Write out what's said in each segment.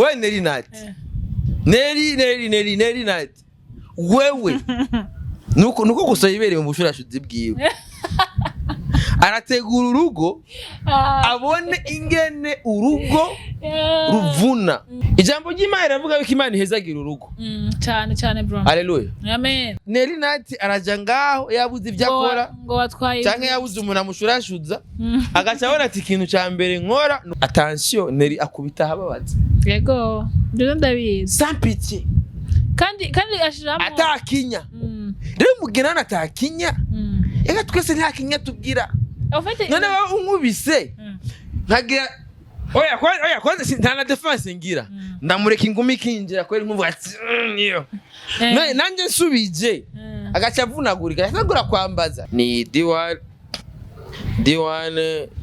we Nelly Natt Nelly Natt wewe nuko gusa yibereye mu bushurashuzi bwiwe arategura urugo abone ingene urugo ruvuna ijambo ry'Imana ravuga ko Imana ihezagira urugo cyane bro haleluya amen Nelly Natt araja ngaho yabuze ivyo akora ngo watwaye canke yabuze umuntu amushurashuza agaca abona ati ikintu ca mbere nkora attention Nelly akubita hababaza yego ndio ndabizi sans pitié kandi ashiramo atakinya rero mugenana atakinya ega twese nta kinya tubwira none wowe unkubise nkagira oya kwanza ntana defense ngira ndamureka ingumi kinjira kweli nkumva ati niyo nanje nsubije agaca avunagurika yasagura kwambaza ni D1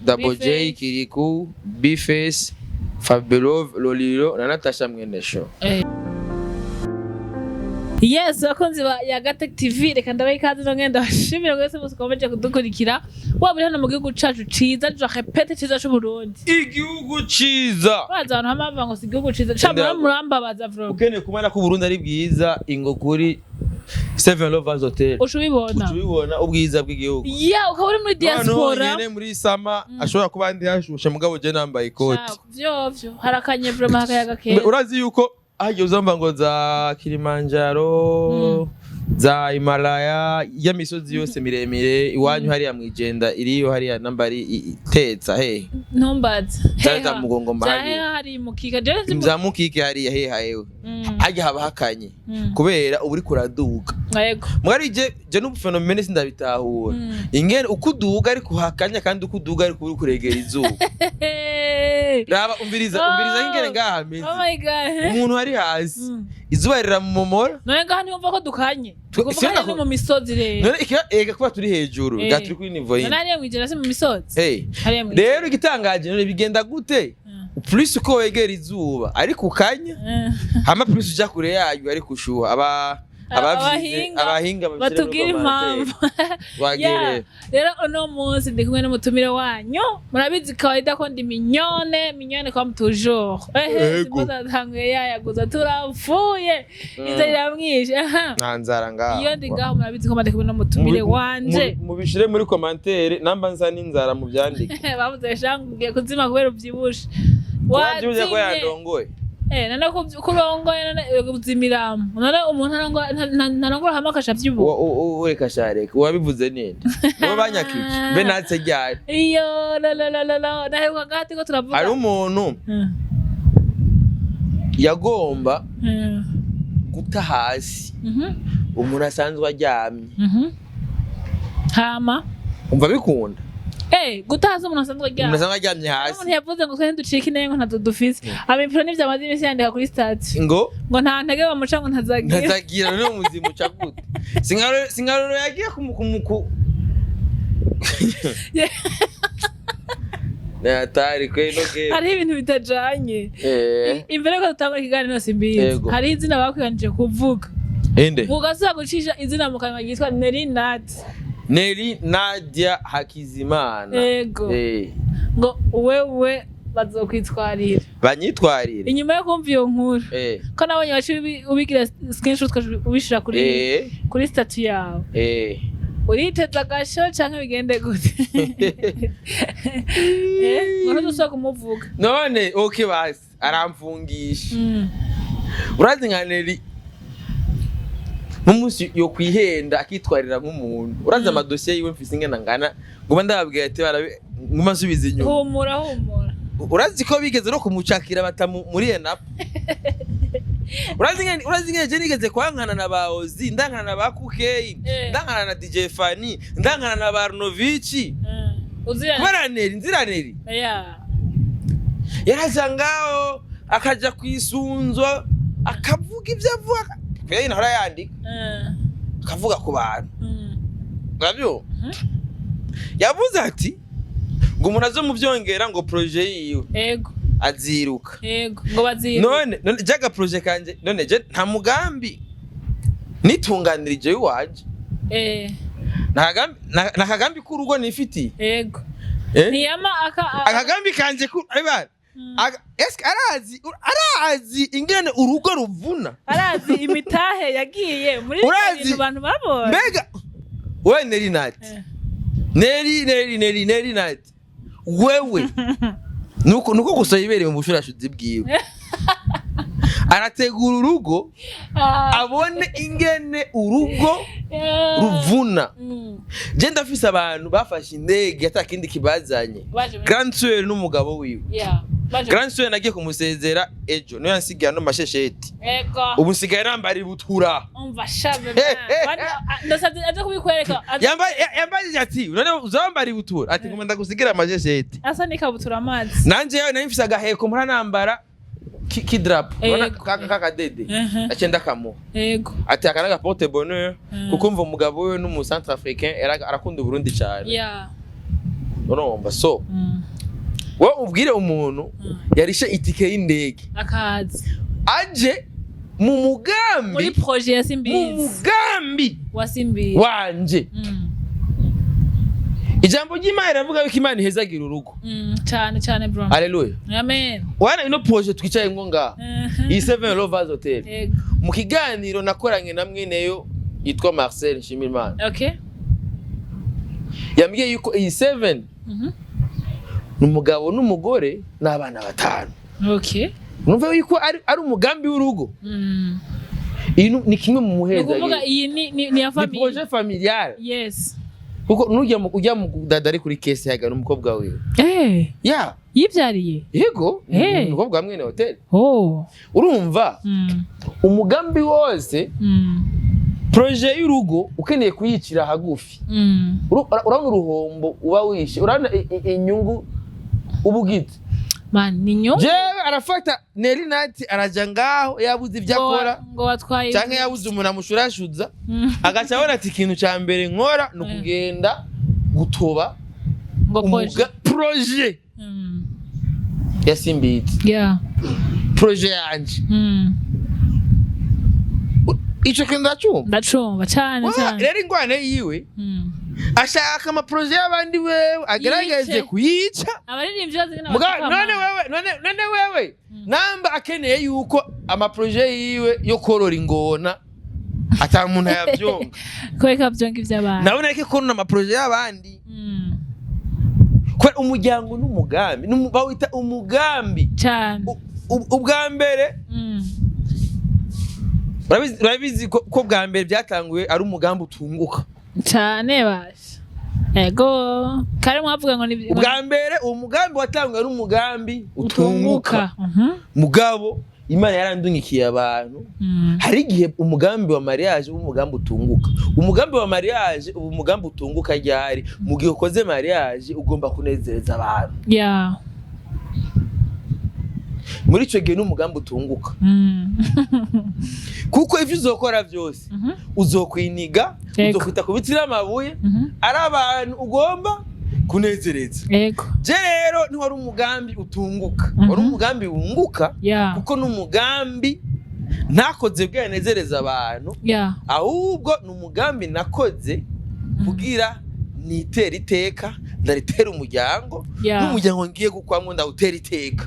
Double J Kiriku B-Face Fabelov Lolilo na Natacha mwene show. Yes, abakunzi ba Yagatech TV reka ndabaye ikaze no ngenda bashimira gwese musikomeje kudukurikira waburi hano mu gihugu cacu ciza je repete ciza cyo Burundi igihugu ciza bazana hamava ngo sigihugu ciza cyamara murambabaza vro ukene kumana ko Burundi ari bwiza ingo kuri Seven Lovers Hotel ushubibona ubwiza bw'igihugu ya ukaburi muri diaspora no muri sama ashobora kuba ndi hashushe mugabo je nambaye ikoti vyo harakanye vraiment hakayaga kera urazi yuko aje uzamba ngo za Kilimanjaro za Himalaya ya misozi yose miremire iwanyu hari ya mwijenda iriyo hari ya nambari itetsa he ntombaza he mugongo mahali hari mukika je muzamukike hari ya he hayewe aje haba hakanye kubera uburi kuraduka yego mwari je no phenomene sindabitahura ingene ukuduga ari kuhakanya kandi ukuduga ari kuri kuregera izuba raba umviriza ingene ngaha meze oh my god umuntu hari hasi izuba riramumomora none ngaha niumva ko dukanye tukuvugana no mu misozi rero none ega kuba turi hejuru gaturi kuri niveau none ari mwijera se mu misozi rero igitangaje none bigenda gute plus uko wegera izuba ari kukanya hama plus uja kure yayo ari kushuha abahinga batubwira impamvu rero uno munsi ndi kumwe n'umutumire wanyu murabizi kawaida ko ndi mignone comme toujours simuzatanguye yayaguza turapfuye inzara iramwishe ntanzara ngaho iyo ndi ngaho murabizi ko ndi kumwe n'umutumire wanje mubishire muri commentaire namba nza n'inzara mu byandike bavuze shangugiye kuzima kubera uvyibushe waje ko yandongoye nane kurongoye nane uzimiramo nane umuntu narongora hama kashavyibu ureka shareka wabivuze ninde no banyakiki be natse ryari iyo la naheruka gati ko turavuga ari umuntu yagomba guta hasi umuntu asanzwe aryamye hama umva bikunda gutaza umuntu asanzwe aryamye hasi umuntu yavuze ngo twende ducike intege ngo ntadufise abipro n'ivyo amazi imisi yandika kuri stats ngo nta ntege bamuca ngo ntazagira no muzimu ca gute singaroro yagiye kumuku Natari kwe no game hari ibintu bitajanye imbere ko dutangura ikiganiro Simbizi hari izina bakwiganije kuvuga ugasaba gucisha izina mu kanwa gitwa Nelly Natt Nelly Nadia Hakizimana yego ngo wewe bazokwitwarira banyitwarira inyuma yo kumva iyo nkuru ko nabonye baci ubigira screenshot ubishira kuri statut yawe uriteza gasho canke bigende gute ngo ntuzosaba kumuvuga none okay basi aramfungisha urazi nka Nelly Musi yo kwihenda akitwarira nk'umuntu uraza amadosiye yiwe mfise ingena ngana ngoma ndababwiye ati barabe nguma subiza inyuma humura urazi ko bigeze no kumucakira batamu muri enap urazi ngene je nigeze kwankana na baozi ndankana na bakukei ndankana na DJ Fani ndankana na Barnovici Kubaraneri nziraneri yarajangao akaja kwisunzwa akavuga ivyo avuga Kweli nahora yandika akavuga ku bantu ngabyo yavuze ati ngo umuntu azo muvyongera ngo projet yiwe yego aziruka yego ngo baziruka none jaga projet kanje none je nta mugambi nitunganirije waje nakagambi kurugo nifiti yego ntiyama akagambi kanje ku abana eske arazi ingene urugo ruvuna arazi imitahe yagiye muri ibintu abantu babona mbega we Nelly Natt Nelly Natt wewe nuko gusa yibereye mu bushurashuzi bwiwe arategura urugo abone ingene urugo ruvuna je ndafise abantu bafashe indege atakindi kibazanye Grand Sœur n'umugabo wiwe Grand Sœur nagiye kumusezera ejo no yansigira no mashesheti ubu nsigaye nambari butura umva shabe ndasabye aje kubikwereka yambaye ati none uzambari butura ati ngomba ndagusigira amashesheti asa nikabutura amazi nanje yawe nayimfise agaheko mpora nambara kidrap bona kaka dede acenda kamo yego ati akanaga porte bonheur kuko mva umugabo we no mu centre africain arakunda Burundi cyane urumva so wo ubwire umuntu yarishe itike y'indege akazi aje mu mugambi muri projet ya Simbizi mu mugambi wa Simbizi wanje ijambo ry'Imana ravuga ko Imana ihezagira urugo cyane bro haleluya amen wana ino projet twicaye ngo nga i 7 Lovers Hotel mu kiganiro nakoranye namwe neyo yitwa Marcel Nshimirimana yambwiye yuko i 7 numugabo n'umugore n'abana batanu numva yuko ari umugambi w'urugo ino ni kimwe mu muheza kuvuga iyi ni ya famille projet familial yes kuko nujya mu dadari kuri case yaga n'umukobwa wiwe yibyariye yego umukobwa mwene hotel urumva umugambi wose projet y'urugo ukeneye kuyicira hagufi urabona uruhombo uba wishe urabona inyungu ubugite man ninyo jewe arafata Nelly Natt araja ngaho yabuze ibyo akora ngo watwaye cyangwa yabuze umuntu amushurashuza agaca abona ati ikintu cya mbere nkora no kugenda gutoba ngo projet ya Simbizi projet yanje ico kenda ndacumba cyane rero ingwane yiwe ashaka ama projet y'abandi wewe agerageze kuyica abaririmbyi bazina none wewe namba akeneye yuko ama projet yiwe yo korora ingona ata umuntu yavyonga kweka byonga ivy'abandi nabona reke korora ama projet y'abandi kwa umuryango n'umugambi bawita umugambi cyane ubwa mbere urabizi ko bwa mbere byatanguye ari umugambi utunguka cyane basha ego kare mwavuga ngo ni ubwa mbere uwo mugambi watanguye ari umugambi utunguka mugabo Imana yarandungikiye abantu hari igihe umugambi wa mariage umugambi utunguka umugambi wa mariage umugambi utunguka ryari mu gihe ukoze mariage ugomba kunezereza abantu muri ico gihe n'umugambi utunguka kuko ivyo uzokora byose uzokwiniga uzokwita kubitira amabuye ari abantu ugomba kunezereza je rero ni wari umugambi utunguka wari umugambi wunguka kuko n'umugambi nakoze bwanezereza abantu ahubwo n'umugambi nakoze kugira nitera iteka ndaritera umuryango n'umuryango ngiye gukwamwo ndawutera iteka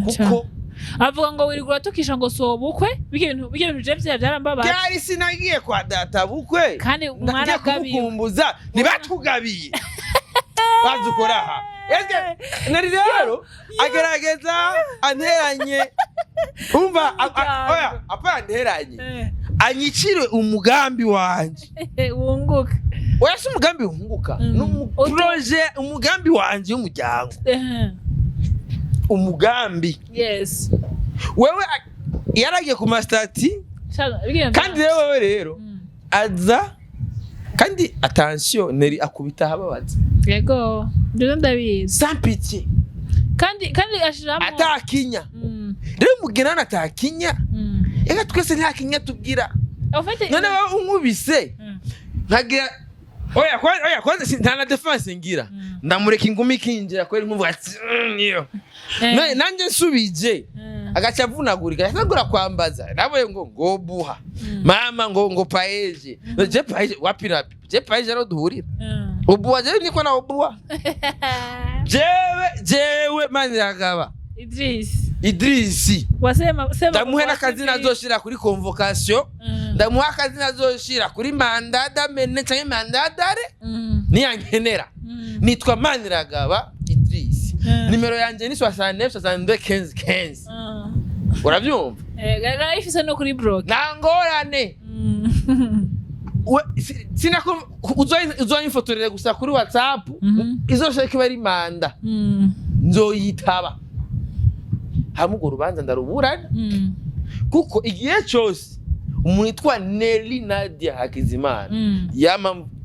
kuko avuga ngo wirigura tukisha ngo sobukwe ibintu je byarambabaje byari sinagiye kwa data bukwe kandi umwana gabikumbuza ntibatugabiye bazukora aha nari rero agerageza anteranye umva oya apa nteranye anyicire umugambi wanje wunguka oya si umugambi wunguka projet umugambi wanje y'umuryango umugambi wewe yaragiye ku mastati kandi wewe rero aza kandi attention Nelly akubita hababaza yego ndio ndabizi sans pitié kandi ashiramo atakinya rero mugenana atakinya ega twese nta kinya tubwira none wowe unkubise nkagira oya kwanza ntana defense ngira ndamureka ingumi kinjira kweri nkuvuga ati niyo nanje nsubije agacha vunagurika yasagura kwambaza naboye ngo buha mama ngo paeje je paeje wapi rapi je paeje ro duhurira ubuwa je niko na ubuwa jewe mani yagaba Idris wasema ndamuhe n'akazi nazoshira kuri convocation ndamuha akazi nazoshira kuri mandada mene cyangwa mandadare niyankenera nitwa Maniragaba Idris nimero yanje ni 69 urabyumva gaga ifise no kuri blog nangorane sinako uzoyifotorera gusa kuri WhatsApp izoshaka bari manda nzoyitaba hamugo rubanza ndaruburana kuko igihe cyose umuntu yitwa Nelly Nadia Hakizimana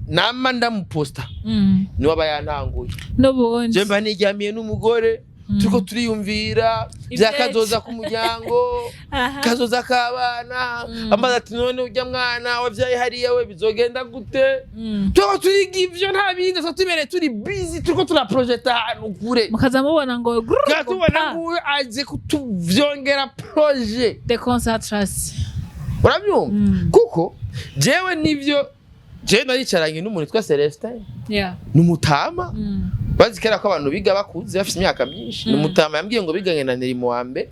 nama ndamuposta ni waba yantanguye nobonje je mba nijyamiye n'umugore turiko turiyumvira byakazoza ku muryango kazoza kabana amaze ati none ujya mwana wavyaye hariya we bizogenda gute tuba turiga ivyo nta bindi tubere turi busy turiko turaprojecta ahantu kure mukaza mubona ngo gatubona ngo aje kutuvyongera projet de concentration urabyumva kuko jewe nivyo je naricaranye n'umuntu twa Celestin n'umutama bazikera ko abantu biga bakuze bafite imyaka myinshi n'umutama yambwiye ngo biganye na Nelly mu wa mbere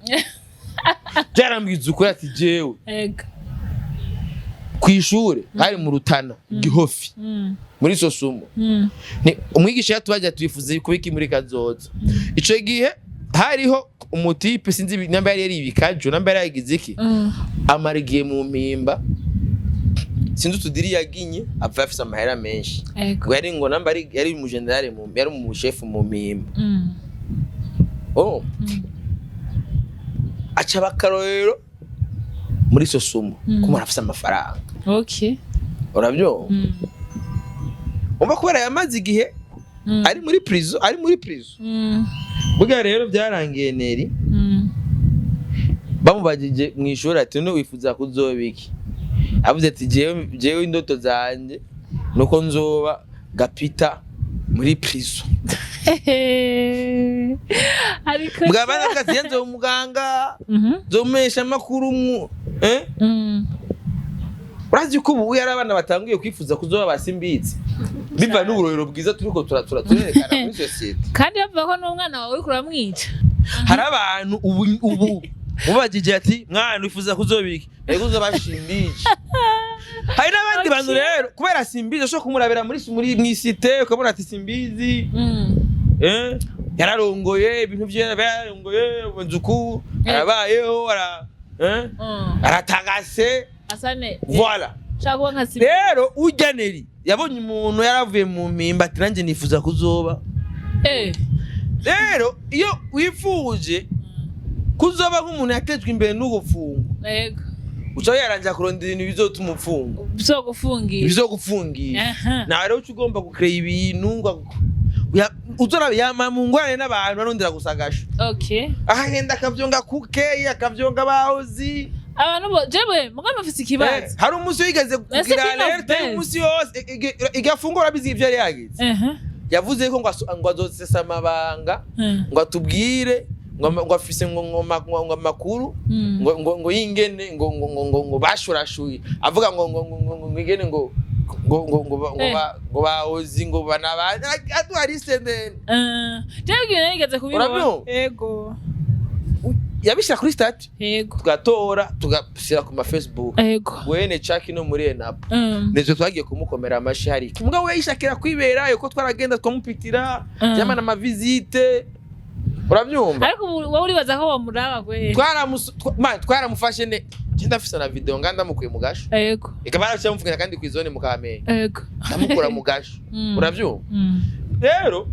byarambwiza uko ati jewe kw'ishure hari mu Rutana Gihofi muri Sosumo ni umwigisha yatubajya twifuze kubiki muri kazoza ico gihe hariho umutipe sinzi namba yari ibikajo namba yari yagize iki amarigiye mu mpimba sinzi tudiri yaginye apfa afisa amahera menshi ngo yari ngo namba yari mu general mu yari mu chef mu mpimba aca bakarorero muri Sosumo kumara afisa amafaranga urabyo umva kubera yamaze igihe ari muri prison buga rero byarangiye Nelly bamubajije mu ishuri ati no wifuza kuzobiki avuze ati jewe indoto zanje nuko nzoba gapita muri prison ariko mugabana kazi yanze umuganga zomesha makuru urazi ko ubu yarabana batangiye kwifuza kuzoba basimbizi biva n'uburorero bwiza turiko turerekana muri society kandi bavuga ko n'umwana wawe uri kuramwica hari abantu ubu mubajije ati mwana wifuza kuzobiki ego uzobashimbije hari n'abandi bantu rero kubera Simbizi sho kumurabera muri mwisite ukabona ati Simbizi yararongoye ibintu byararongoye bunzuku arabayeho aratagase asane voilà chagwa nka Simbizi rero ujya Nelly yabonye umuntu yaravuye mu mpimba ati nanje nifuza kuzoba rero iyo wifuje kuzoba nk'umuntu yatejwe imbere n'ugufunga yego uca yaranja kurondera ibintu bizotuma ufunga bizogufungira na rero ugomba gukreya ibintu uzora yamamungwane n'abantu barondera gusagasha ahagenda akavyonga kuke akavyonga bahozi abantu bo jewe mugamba afite ikibazo hari umunsi wigeze kugira alerte umunsi yose igafungura bizi ivyo yagize yavuze ko ngo azosesa amabanga ngo atubwire ngo afise ngo makuru ngo yingene ngo bashurashuye avuga ngo ingene ngo baozi ngo banabana atwari sendene jewe nigeze kubibona yego yabishira kuri stat yego tugatora tugashira ku ma Facebook wene chaki no muri enapo nezo twagiye kumukomera amashi hari mbwa we yishakira kwibera yuko twaragenda twamupitira yamana ama visite urabyumva ariko wowe uribaza ko wamuraba gwe twaramufashe ne ndafisa na video nganda mukuye mu gasho yego ikabara cyamufungana kandi ku izone mu Kamenge yego ndamukura mu gasho urabyumva rero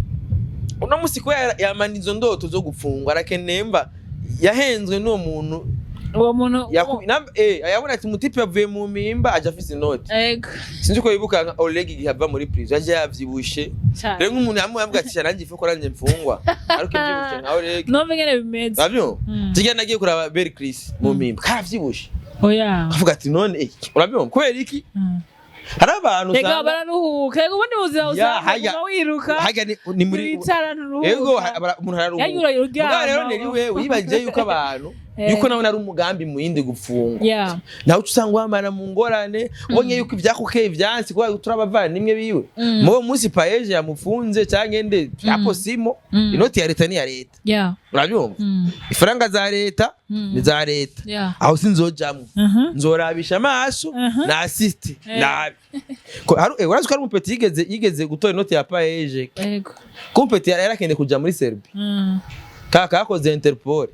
uno musiko yamanizo ndoto zo gufungwa arakenemba yahenzwe no muntu uwo muntu ayabona ati mutipe yavuye mu mpimba aje afise note yego sinzi ko yibuka nka Oleg gihava muri prison aje yavyibushe rero nk'umuntu yamubwira ati cyaranje ifu ko ranje mfungwa ariko ivyibushe nka Oleg no bingene bimeze abyo tiga nagiye kuraba Berry Chris mu mpimba karavyibushe oya avuga ati none iki urabyumva kwera iki hari abantu usanga bararuhuka yego ubundi buzira usanga wiruka haga ni muri wicara nturuhuka yego umuntu araruhuka rero Nelly wewe yibajije yuko abantu yuko nawe nari umugambi muyindi gupfungwa nawe usanga wamana mu ngorane ubonye yuko ivyakukeye vyansi kwa turabavana nimwe biwe mu munsi paeje yamufunze canke nde yaposimo inoti ya leta ni ya leta urabyumva ifaranga za leta ni za leta aho sinzojamwe nzorabisha amaso na assist nabi urazi ko ari umupeti yigeze gutora inoti ya paeje kumpeti yarakende kuja muri Serbia kaka yakoze Interpol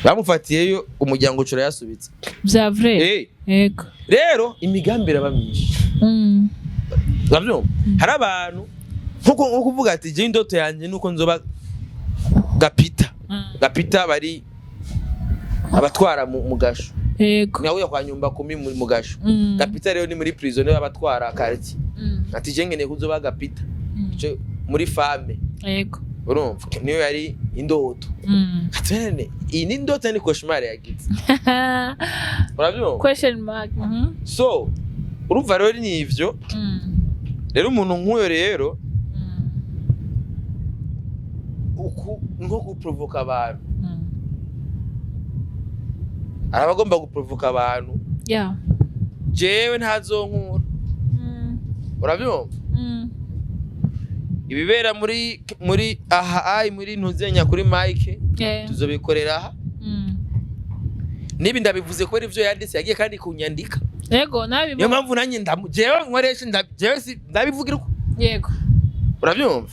bamufatiyeyo umuryango cura yasubitse bya vrai yego rero imigambi irabamyinshi urabyumva hari abantu nko kuvuga ati je indoto yanje nuko nzoba gapita bari abatwara mu gasho yego nawe kwa nyumba 10 mu gasho gapita rero ni muri prison y'abatwara quartier ati je ngene kuzoba gapita muri fame yego urumva niyo yari indoto katene iyi ni indoto ni cauchemar yagize urabyumva question mark so urumva rero ni ivyo rero umuntu nk'uyo rero nko guprovoka abantu arabagomba guprovoka abantu jewe ntazonkura urabyumva ibibera muri aha muri ntuzenya kuri Mike tuzobikorera aha nibi ndabivuze ko ivyo yanditse yagiye kandi kunyandika yego nabi niyo mpamvu nanye jewe nkoresha jewe ndabivugira uko yego urabyumva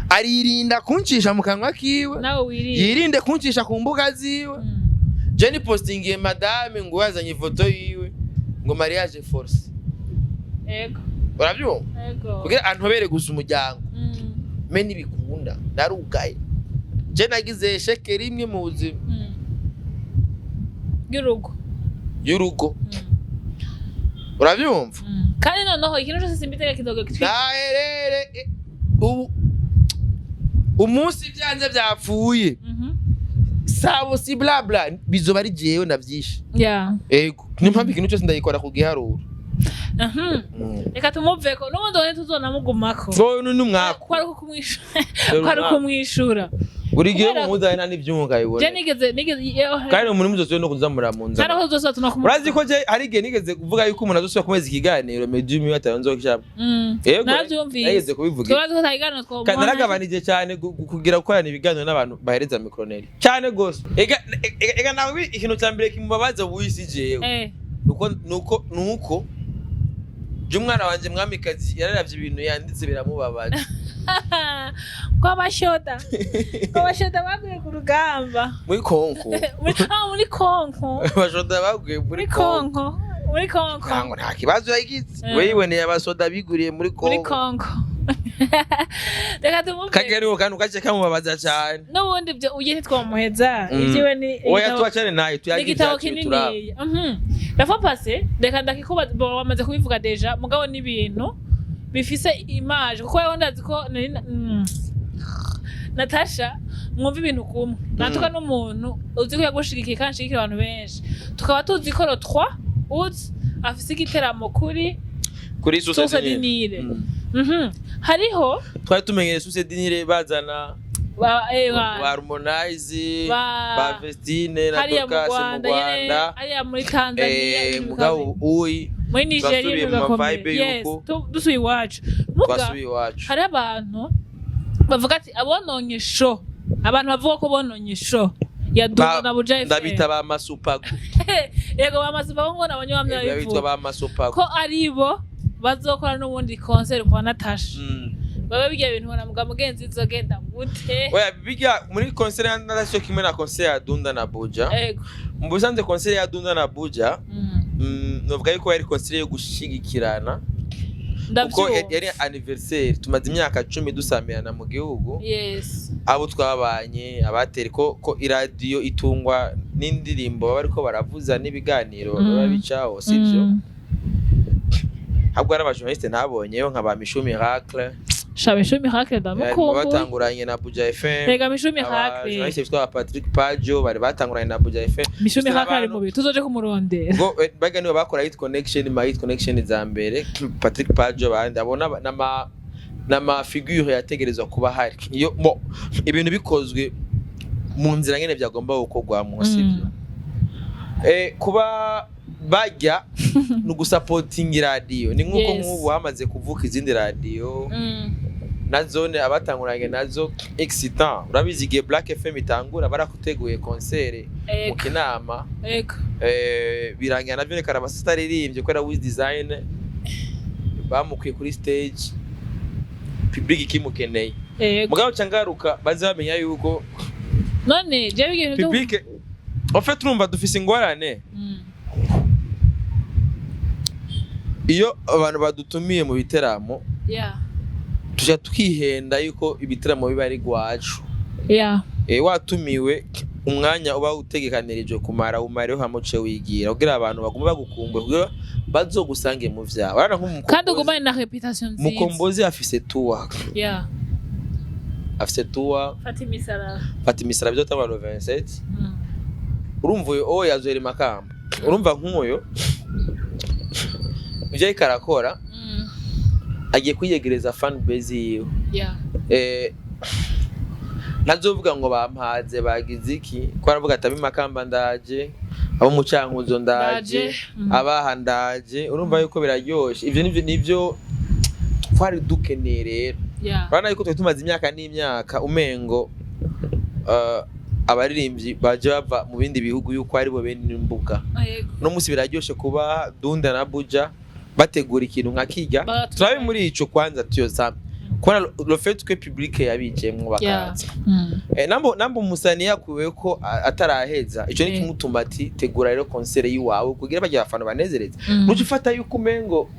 aririnda kuncisha mu kanwa kiwe yirinde kuncisha ku mbuga ziwe Jenny postingiye madame ngo yazanye ifoto yiwe ngo mariage force yego urabyumva yego kugira antobere gusa umuryango me nibikunda narugaye je nagize sheke rimwe mu buzima y'urugo urabyumva kandi noneho ikintu cyose simbitega kidogo kitwi naherere umunsi byanze byapfuye sabo si bla bla bizoba ari jewe navyishe yego nimpambi ikintu cyose ndayikora ku giharuro reka tumuveko n'ubundi wone tuzonamugumako so n'umwako kwari kumwishura buri gihe mumuzana n'ivyunga yibona je nigeze kandi umuntu muzose no kuzamura mu nzara naraho zose tunakumva urazi ko je hari gihe nigeze kuvuga yuko umuntu azosubira kumeza ikiganiro medium yatanzo kishaba yego navyumvise kubivuga twazi ko tayiganiro two kandi naragabanije cyane kugira gukorana ibiganiro n'abantu bahereza mikroneri cyane gose ega nawe ikintu cyambere kimubabaza wisi jewe nuko Jumwana wanje mwamikazi yararavye ibintu yanditse biramubabaje kwa bashoda baguye ku rugamba muri konko muri konko bashoda baguye muri konko ntango nta kibazo yagize weyiboneye abasoda biguriye muri konko reka tumuve kagero kandi ukaje kamubabaza cyane n'ubundi byo ugiye ntitwamuheza ivyiwe ni oya twacane nayo tuyagize kinini dafa passé reka ndakikuba bamaze kubivuga deja mugabo n'ibintu bifise image kuko yondazi ko Natacha mwumva ibintu kumwe natuka n'umuntu uzi ko yagushigikiye kandi shigikira abantu benshi tukaba tuzi ko 3 août afise igiteramo kuri Sosedinire hariho twari tumenyere Sosedinire bazana ba Harmonize ba Vestine na Dorcas mu Rwanda hariya muri Tanzania mugabo uyi muri Nigeria bigakomeye dusuye iwacu hari abantu bavuga ati abononye show abantu bavuga ko bononye show ya Dunda na Buja FM ndabita ba masupago yego ba masupago ngo nabonye bamwe babitwa ba masupago ko aribo bazokora n'ubundi concert kwa Natacha baba bijya ibintu bona mugenzi zogenda gute oya bijya muri concert ya Natacha kimwe na concert ya Dunda na Buja yego mubusanze concert ya Dunda na Buja novuga yuko yari concert yo gushigikirana kuko yari anniversaire tumaze imyaka 10 dusamirana mu gihugu abo twabanye abateri ko iradio itungwa n'indirimbo bariko baravuza n'ibiganiro babicaho sivyo habwo ari abajournaliste nabonyeyo nka ba Mishu Miracle Mishu Miracle ndamukumbu batanguranye na Buja FM rega Mishu Miracle journaliste bitwa Patrick Pajo bari batanguranye na Buja FM Mishu Miracle ari mubi tuzoje kumurondera ngo baga nibo bakora hit connection za mbere Patrick Pajo bandi abona nama figure yategerezwa kuba hari iyo ibintu bikozwe mu nzira nyene byagomba gukorwa musibyo kuba bajya no gusupporting radio ni nkuko nk'ubu hamaze kuvuka izindi radio na zone abatanguranye nazo excitant urabizi gihe Black FM itangura barakuteguye concert mu kinama birangira navyo ne karabasa aririmbye kwera with design bamukuye kuri stage public kimukeneye mugabo cangaruka baze bamenya yuko none je bigenda public en fait urumva dufise ingorane iyo abantu badutumiye mu biteramo tujya tukihenda yuko ibiteramo biba ari gwacu watumiwe umwanya uba utegekanirijwe kumara umareho hamuce wigira kugira abantu bagomba bagukumbwe kugira bazogusange mu vyawe arana nk'umukombozi kandi ugumane na reputation nziza mukombozi afise tour afise tour Fatimisara byo tabaro 27 urumva uyo yazwera makamba urumva nk'uyo uje karakora agiye kwiyegereza fan base yiwe nazovuga ngo bampaze bagize iki ko aravuga ati makamba ndaje abo mu cankuzo ndaje abaha ndaje urumva yuko biraryoshe ivyo nivyo twari dukeneye rero bana yuko twe tumaze imyaka n'imyaka umengo abaririmbyi baje bava mu bindi bihugu yuko ari bo bene imbuga no musi biraryoshe kuba Dunda na Buja bategura ikintu nka kijya turabe muri ico kwanza tuyoza kora le fait que public yabijemwe bakaza nambo musani yakuwe ko ataraheza ico ni kimutuma ati tegura rero concert yiwawe kugira bajya abafana banezereza nuko ufata yuko umengo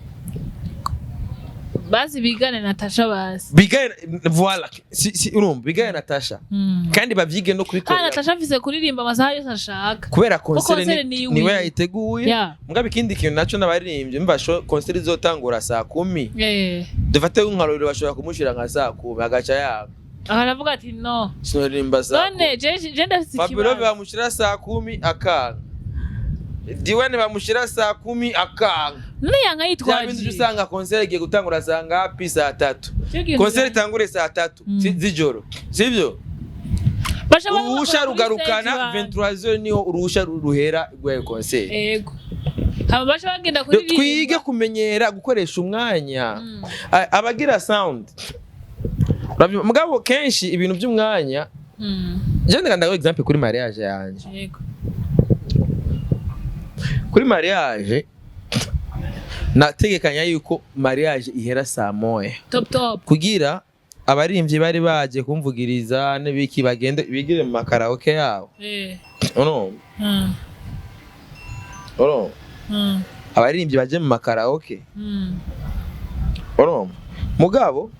bazi bigane Natacha bazi bigane voilà si urumva bigane Natacha kandi bavyige no kubikora kandi Natacha afise kuririmba amasaha yose ashaka kubera concert niwe yayiteguye mugabe ikindi kintu naco nabaririmbye mbasho concert izotangura saa 10 dufate unkarorero bashobora kumushira nka saa 10 agaca yabo aravuga ati no sinorimba saa none je ndafise Fabio bamushira saa 10 akanga Diwane bamushira saa 10 akanga none yanga yitwaje cyabindi usanga concert igiye gutangura saa ngapi saa 3 concert itangure saa 3 z'ijoro sivyo uruhusha rugarukana 23h niho uruhusha ruhera rwa concert yego haba basha bagenda kuri twige kumenyera gukoresha umwanya abagira sound mugabo kenshi ibintu by'umwanya je ndaganda example kuri mariage yanje yego kuri mariage nategekanya yuko mariage ihera saa moya top kugira abarimvyi bari baje kumvugiriza nebiki bagende bigire mu makaraoke yabo abarimvyi baje mu makaraoke mugabo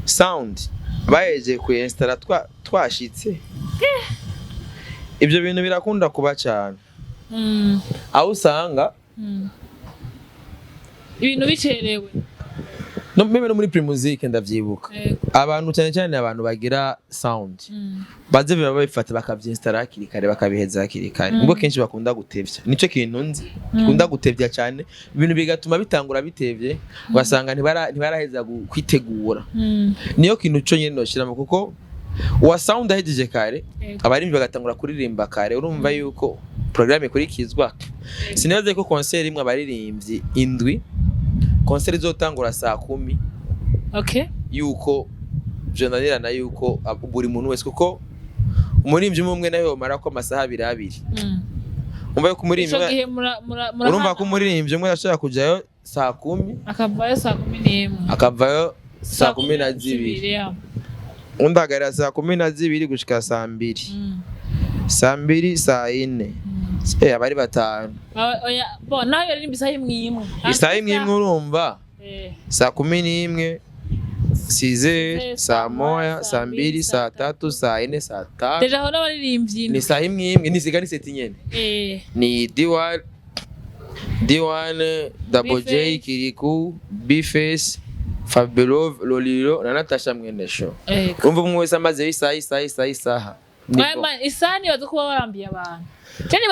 sound bayeje kuinstalla twashitse ibyo bintu birakunda kuba cyane aho usanga ibintu bicerewe no meme no muri pre-music ndavyibuka abantu cyane cyane abantu bagira sound baze biba babifata bakavyinstalla hakiri kare bakabiheza hakiri kare ngo kenshi bakunda gutevya nico kintu nzi kunda gutevya cyane ibintu bigatuma bitangura bitevye basanga ntibaraheza kwitegura niyo kintu cyo nyene no shiramo kuko wa sound ahejeje kare abarimbi bagatangura kuririmba kare urumva yuko programme ikurikizwa sinaze ko concert imwe abaririmbyi indwi concert izotangura saa 10 yuko jonanira na yuko buri muntu wese kuko umurimbyi umwe nayo mara ko amasaha 2 umva yuko umurimbyi urumva ko umurimbyi umwe ashaka kujayo saa 10 akavayo saa 11 akavayo saa 12 undagara saa 12 gushika saa 2 saa 2 saa 4 abari batanu oya bo nayo yari isaha imwe isaha imwe urumva saa 11 6 saa 1 saa 2 saa 3 saa 4 saa 5 deja hora baririmbyi ni saa imwe ni sigani seti nyene ni D1 Double J Kiriku Bface Fabio Lolilo na Natacha mwene show umva mwese amaze isaha mama isani bazokuba barambiye abantu cyane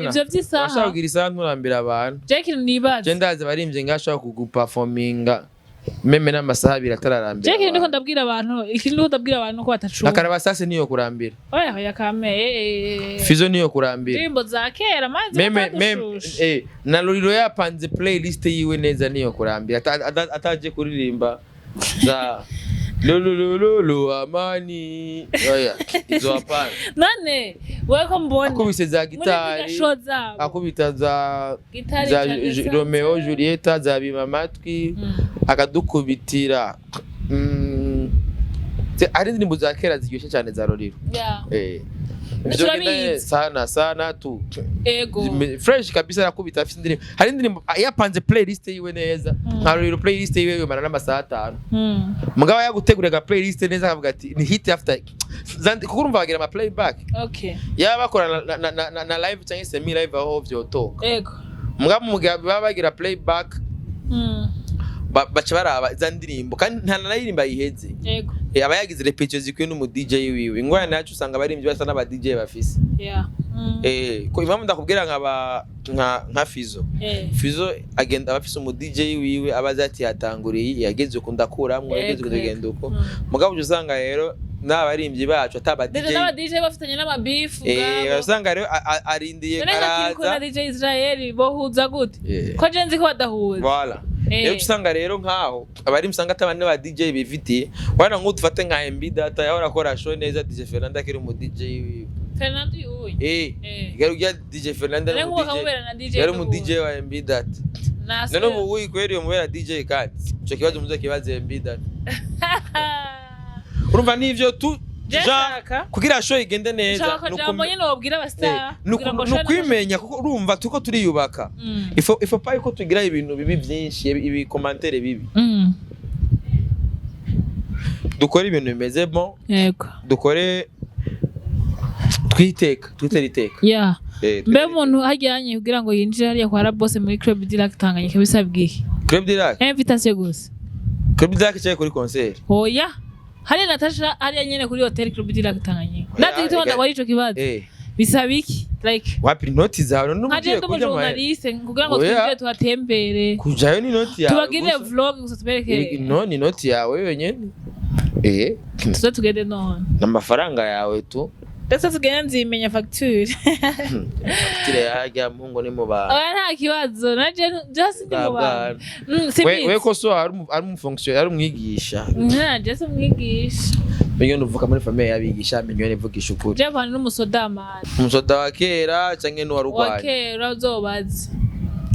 ivyo vy'isaha bashaka isaha nturambira abantu je kintu nibaza je ndaze barimvye ngashaka kuguperforminga meme n'amasaha biratararambira je kindi ko ndabwira abantu ko batacuma akarabasase niyo kurambira oya kame Fizo niyo kurambira ndimbo za kera mazi meme na Lolilo yapanze playlist yiwe neza niyo kurambira ataje kuririmba za lulu amani oya izo hapana none weko mbone akubise za gitari akubita za Romeo Julieta za bima matwi akadukubitira ari ndimbo za kera ziryoshe cyane za Lolilo sana tu ego fresh kabisa yakubita afite indirimbo hari indirimbo yapanze playlist yiwe neza nka Lolilo playlist yiwe yomara n'amasaha 5 mugabo yagutegurira playlist neza akavuga ati ni hit after kuko urumva bagira ama playback yaba bakora na live cyangwa semi live aho vyotoka ego mugabo baba bagira playback baca baraba za ndirimbo kandi nta naririmba yiheze yego aba yagize repetition zikwiye n'umu DJ wiwe ingwana yacu usanga barimbye basa n'aba DJ bafise ko impamvu ndakubwira nka Fizo agenda abafise umu DJ wiwe abaza ati yatanguriye yageze ko ndakuramwe yageze kugenda uko mugabo usanga rero n'abarimbyi bacu ataba DJ bafitanye n'amabifu usanga rero arindiye araza ko DJ Israel bohuza gute ko je nzi ko badahuza voilà Iyo usanga rero nkaho abari musanga atabane ba DJ bivitiye wana ngo dufate nka MB data yahora akora show neza DJ Fernanda akiri mu DJ Fernanda uyu garuya DJ Fernanda yari mu DJ wa MB data none mu uyu kweri umubera DJ kandi cyo kibazo muze kibaze MB data urumva nivyo tu kugira show igende neza nukwimenya kuko urumva tuko turiyubaka ifo pa yuko tugira ibintu bibi byinshi ibi commentaire bibi dukora ibintu bimeze bon yego dukore twiteka mbe umuntu hajyanye kugira ngo yinjire hariya kwa Rabose muri Club Direct Tanganyika bisabwiye Club Direct invitation gusa Club Direct cyaje kuri concert oya hari Natacha hari nyene kuri hotel Club Direct Tanganyika Natt itonda kwa ico kibazo bisabiki like wapi noti zawe n'umugiye kuja journaliste kugira ngo twinjire tuhatembere kujayo ni noti yawe tubagire vlog gusa tubereke ni noti yawe wenyene tuza tugende none n'amafaranga yawe tu ndetse tugende nzimenya facture facture yajya mungo ni muba oya nta kibazo naje just ni muba we ko so ari mu fonction ari umwigisha just umwigisha Menyo nuvuka muri famille yabigisha menyo nevugisha ukuri je bana n'umusoda man umusoda wa kera canke no warugwanye wa kera uzobazi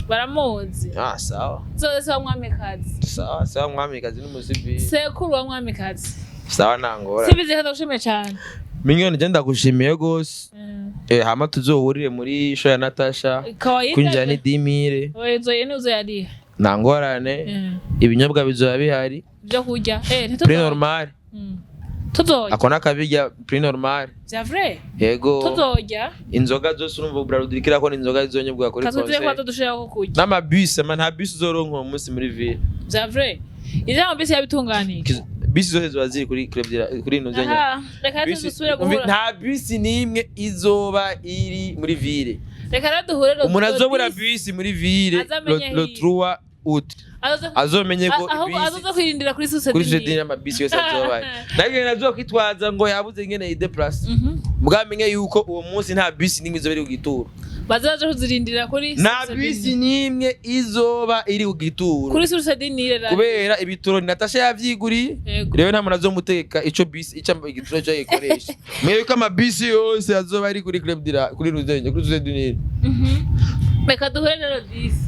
baramuzi sawa zo mwamikazi sawa mwamikazi n'umusibi sekuru wa mwamikazi sawa nangora Simbizi hada gushimye cyane Minyo ngenda gushimiye gose hama tuzohurire muri show ya Natacha kunjya ni 10000 oyezoye nuzo yari nangorane ibinyobwa bizoba bihari byo kurya prix normal tuzoya akona kabijya prix normal c'est vrai yego tuzoya inzoga zose urumva burarudirikira ko inzoga zizonyebwa kuri concert kazo kwa dushaka kurya nama bus man ha bus zoronka umunsi muri ville c'est vrai ija bus yabitunganiye bisi zose ziba ziri kuri Club kuri ino zenya nta bisi nimwe izoba iri muri ville reka duhure umuntu azobura bisi muri ville le 3 août azomenye ko bisi azoza kwirindira kuri societe y'amabisi yose azoba nage nazo kwitwaza ngo yabuze ngene ide plus bwamenye yuko uwo munsi nta bisi nimwe izoba iri kugituro bazaje kuzirindira kuri na bisi nimwe izoba iri kugituro kuri societe nire kubera ibituro Natacha yavyiguriye rero nta muntu azomuteka ico bisi ica igituro cyo gikoresha mwe ko amabisi yose azoba ari kuri Club Direct kuri Ruzenye kuri societe nire beka duhure rero disi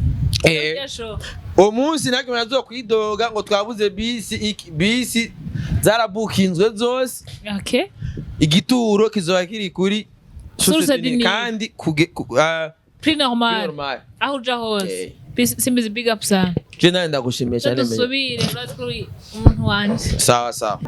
uwo munsi nake murazo kwidoga ngo twabuze bisi zarabukinzwe zose igituro kizoba kiri kuri societe kandi prix normal aho uja hose Simbizi big up sana je nanda gushimye cyane dusubire umuntu wanje sawa